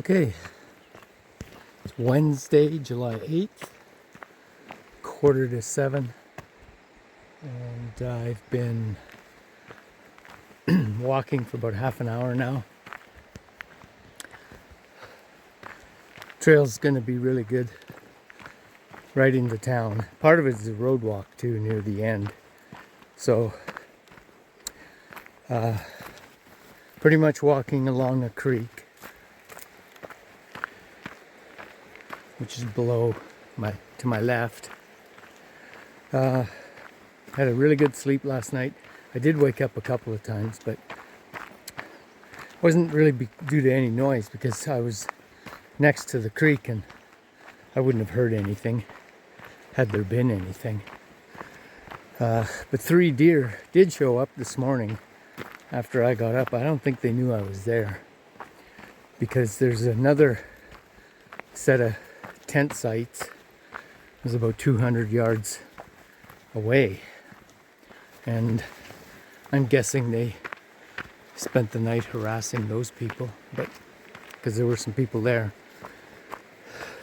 Okay, it's Wednesday, July 8th, 6:45, and I've been walking for about half an hour now. Trail's gonna be really good right into town. Part of it is a road walk too, near the end. So, pretty much walking along a creek, which is below to my left. Had a really good sleep last night. I did wake up a couple of times, but wasn't really due to any noise because I was next to the creek and I wouldn't have heard anything had there been anything. But 3 deer did show up this morning after I got up. I don't think they knew I was there because there's another set of tent sites. It was about 200 yards away, and I'm guessing they spent the night harassing those people, but because there were some people there.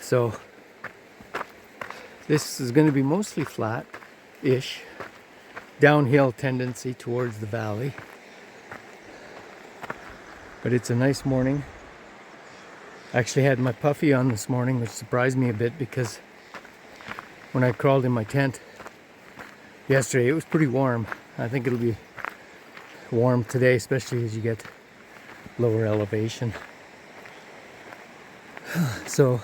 So this is going to be mostly flat-ish, downhill tendency towards the valley, but it's a nice morning. I actually had my puffy on this morning, which surprised me a bit because when I crawled in my tent yesterday, it was pretty warm. I think it'll be warm today, especially as you get lower elevation. So,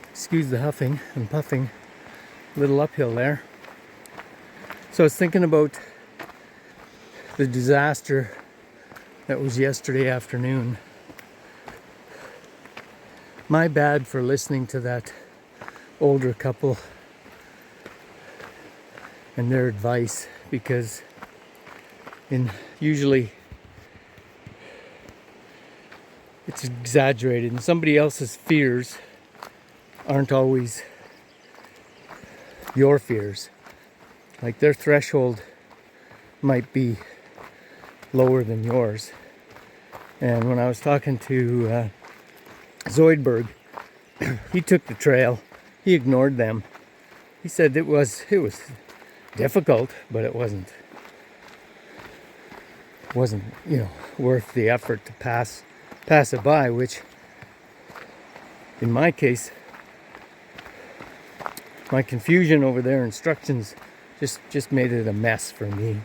excuse the huffing and puffing, a little uphill there. So I was thinking about the disaster that was yesterday afternoon. My bad for listening to that older couple and their advice, because usually it's exaggerated and somebody else's fears aren't always your fears. Like their threshold might be lower than yours. And when I was talking to Zoidberg, he took the trail. He ignored them. He said it was difficult, but it wasn't worth the effort to pass it by, which in my case, my confusion over their instructions just made it a mess for me.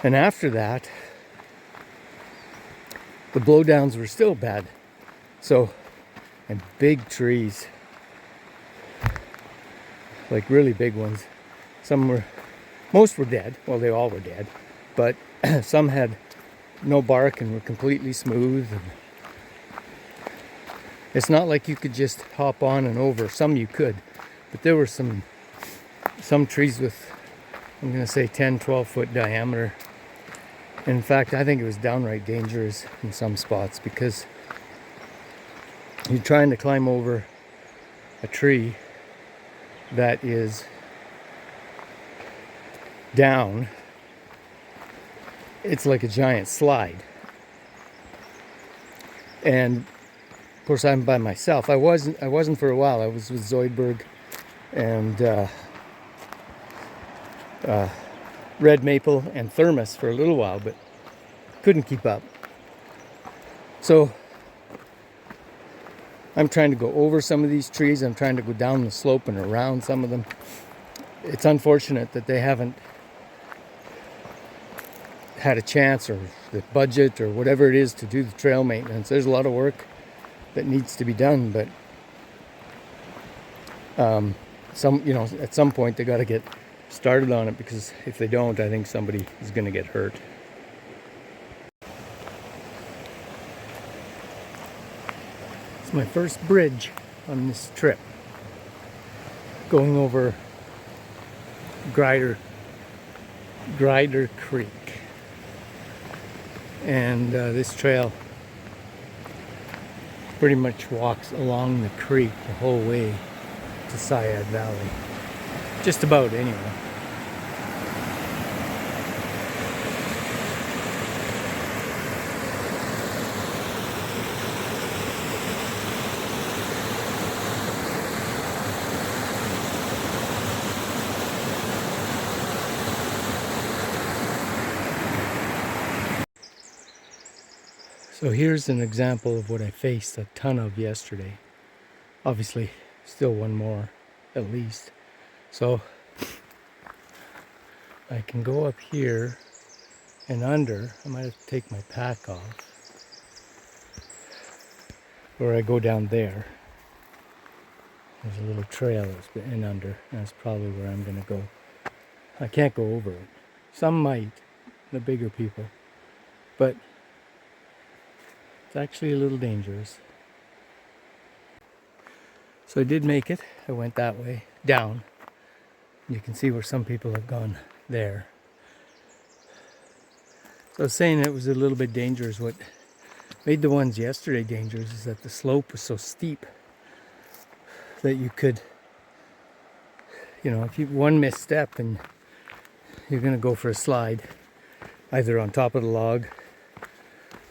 And after that, the blowdowns were still bad. So, and big trees, like really big ones. Most were dead. Well, they all were dead, but some had no bark and were completely smooth. And it's not like you could just hop on and over. Some you could, but there were some trees with, I'm going to say 10, 12 foot diameter. In fact, I think it was downright dangerous in some spots because you're trying to climb over a tree that is down. It's like a giant slide. And of course I'm by myself. I wasn't for a while. I was with Zoidberg and Red Maple and Thermos for a little while, but couldn't keep up. So I'm trying to go over some of these trees. I'm trying to go down the slope and around some of them. It's unfortunate that they haven't had a chance or the budget or whatever it is to do the trail maintenance. There's a lot of work that needs to be done, but at some point they got to get started on it, because if they don't, I think somebody is going to get hurt. It's my first bridge on this trip, going over Grider Creek, and this trail pretty much walks along the creek the whole way to Seiad Valley, just about anyway. So here's an example of what I faced a ton of yesterday. Obviously, still one more at least. So I can go up here and under. I might have to take my pack off. Or I go down there. There's a little trail that's in under. That's probably where I'm going to go. I can't go over it. Some might, the bigger people. But it's actually a little dangerous. So I did make it. I went that way, down. You can see where some people have gone there. So I was saying it was a little bit dangerous. What made the ones yesterday dangerous is that the slope was so steep that you could, if you one misstep and you're going to go for a slide either on top of the log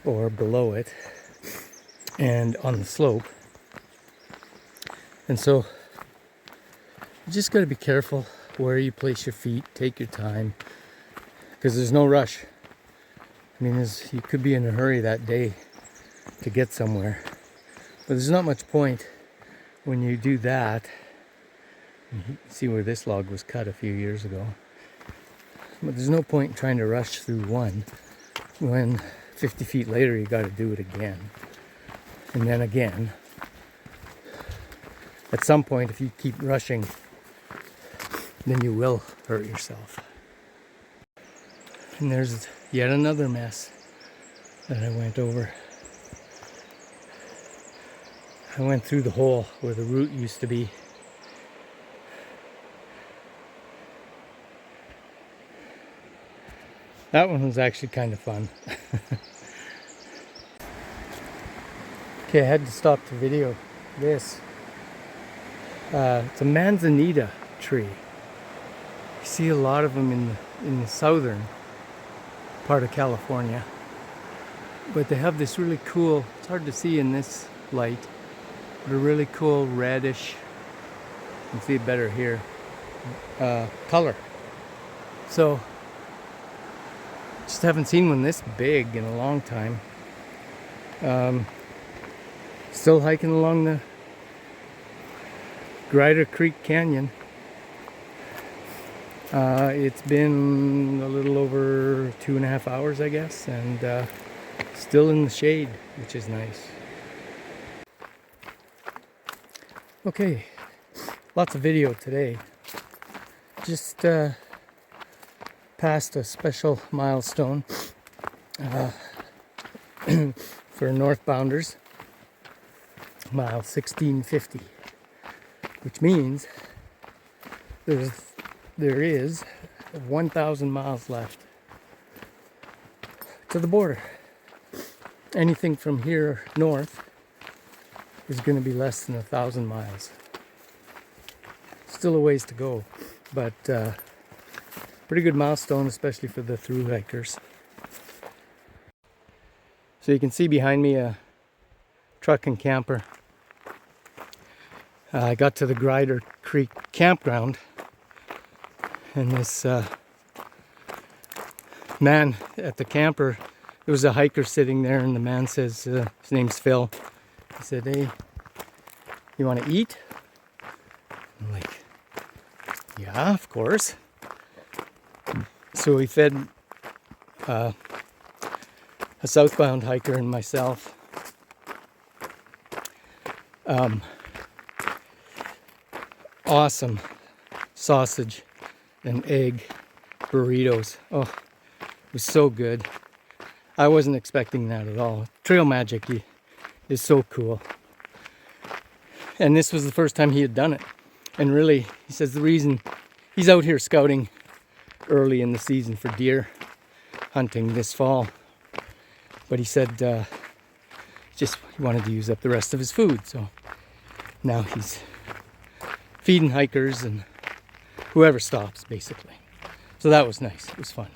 or below it and on the slope. And so you just got to be careful where you place your feet. Take your time, because there's no rush. I mean, you could be in a hurry that day to get somewhere, but there's not much point when you do that. You can see where this log was cut a few years ago. But there's no point in trying to rush through one when 50 feet later you got to do it again and then again. At some point, if you keep rushing, then you will hurt yourself. And there's yet another mess that I went over. I went through the hole where the root used to be. That one was actually kind of fun. Okay, I had to stop the video. This. It's a manzanita tree. You see a lot of them in the southern part of California. But they have this really cool, it's hard to see in this light, but a really cool reddish, you can see it better here, color. So, just haven't seen one this big in a long time. Still hiking along the Grider Creek Canyon. It's been a little over 2.5 hours, I guess, and still in the shade, which is nice. Okay, lots of video today. Just passed a special milestone for northbounders, mile 1650, which means there is 1,000 miles left to the border. Anything from here north is going to be less than 1,000 miles. Still a ways to go, but pretty good milestone, especially for the through hikers. So you can see behind me a truck and camper. I got to the Grider Creek campground, and this man at the camper, there was a hiker sitting there, and the man says, his name's Phil. He said, "Hey, you want to eat?" I'm like, "Yeah, of course." So he fed a southbound hiker and myself awesome sausage and egg burritos. Oh, it was so good. I wasn't expecting that at all. Trail magic is so cool. And this was the first time he had done it. And really, he says the reason he's out here scouting early in the season for deer hunting this fall. But he said just he wanted to use up the rest of his food. So now he's feeding hikers and whoever stops, basically. So that was nice. It was fun.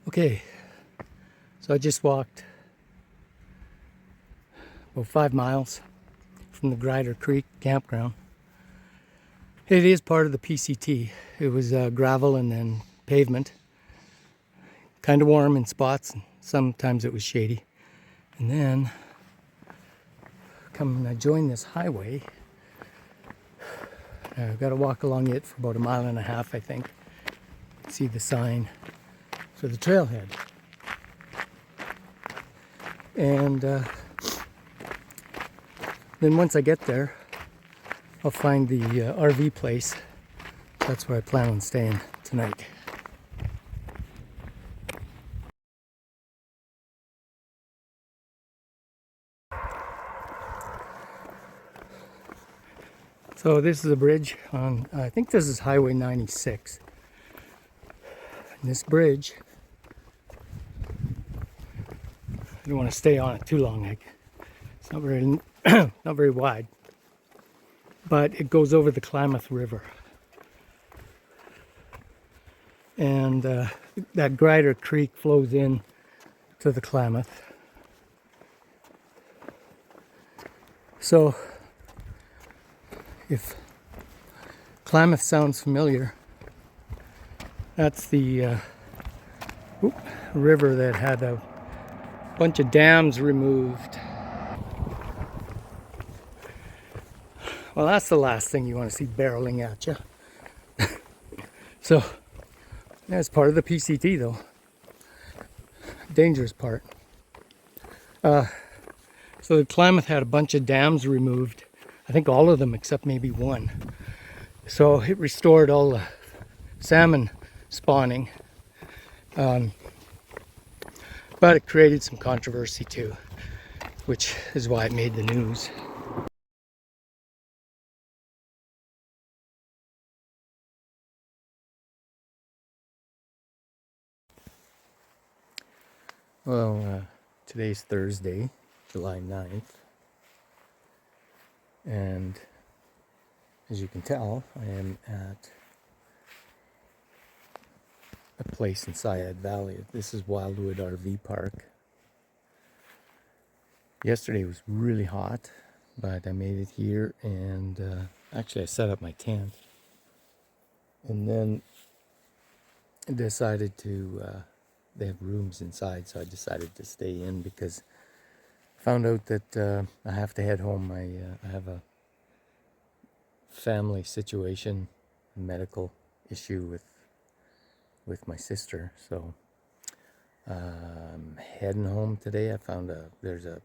Okay, so I just walked about 5 miles from the Grider Creek campground. It is part of the PCT. It was gravel and then pavement. Kind of warm in spots, and sometimes it was shady. And then come and I joined this highway. I've got to walk along it for about 1.5 miles, I think. See the sign for the trailhead. And then once I get there, I'll find the RV place. That's where I plan on staying tonight. So this is a bridge on, I think this is Highway 96. And this bridge, I don't want to stay on it too long. It's not very, not very wide, but it goes over the Klamath River. And that Grider Creek flows in to the Klamath. So if Klamath sounds familiar, that's the river that had a bunch of dams removed. Well, that's the last thing you want to see barreling at you. So that's part of the PCT, though. Dangerous part. So the Klamath had a bunch of dams removed. I think all of them except maybe one. So it restored all the salmon spawning. But it created some controversy too, which is why it made the news. Well, today's Thursday, July 9th. And as you can tell, I am at a place in Seiad Valley. This is Wildwood RV Park. Yesterday was really hot, but I made it here, and actually I set up my tent. And then I decided to, they have rooms inside, so I decided to stay in because I found out that I have to head home. I have a family situation, a medical issue with my sister, so I'm heading home today. I found there's a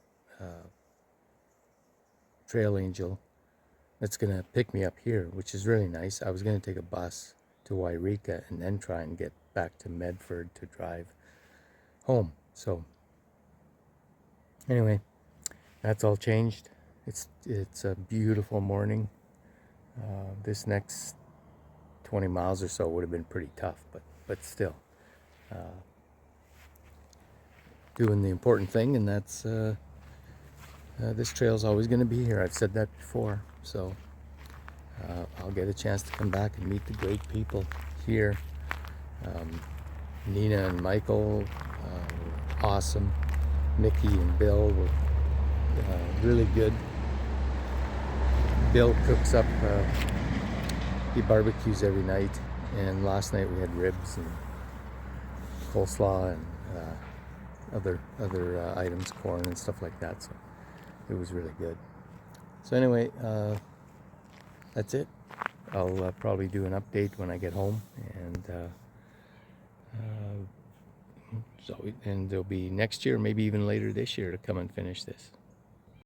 trail angel that's gonna pick me up here, which is really nice. I was gonna take a bus to Wairika and then try and get back to Medford to drive home. So anyway, that's all changed. It's a beautiful morning. This next 20 miles or so would have been pretty tough, but still doing the important thing, and that's this trail's always going to be here. I've said that before, so I'll get a chance to come back and meet the great people here. Nina and Michael were awesome. Mickey and Bill were really good. Bill cooks up, he barbecues every night, and last night we had ribs and coleslaw and other items, corn and stuff like that, so it was really good. So anyway, that's it. I'll probably do an update when I get home, and there'll be next year, maybe even later this year, to come and finish this.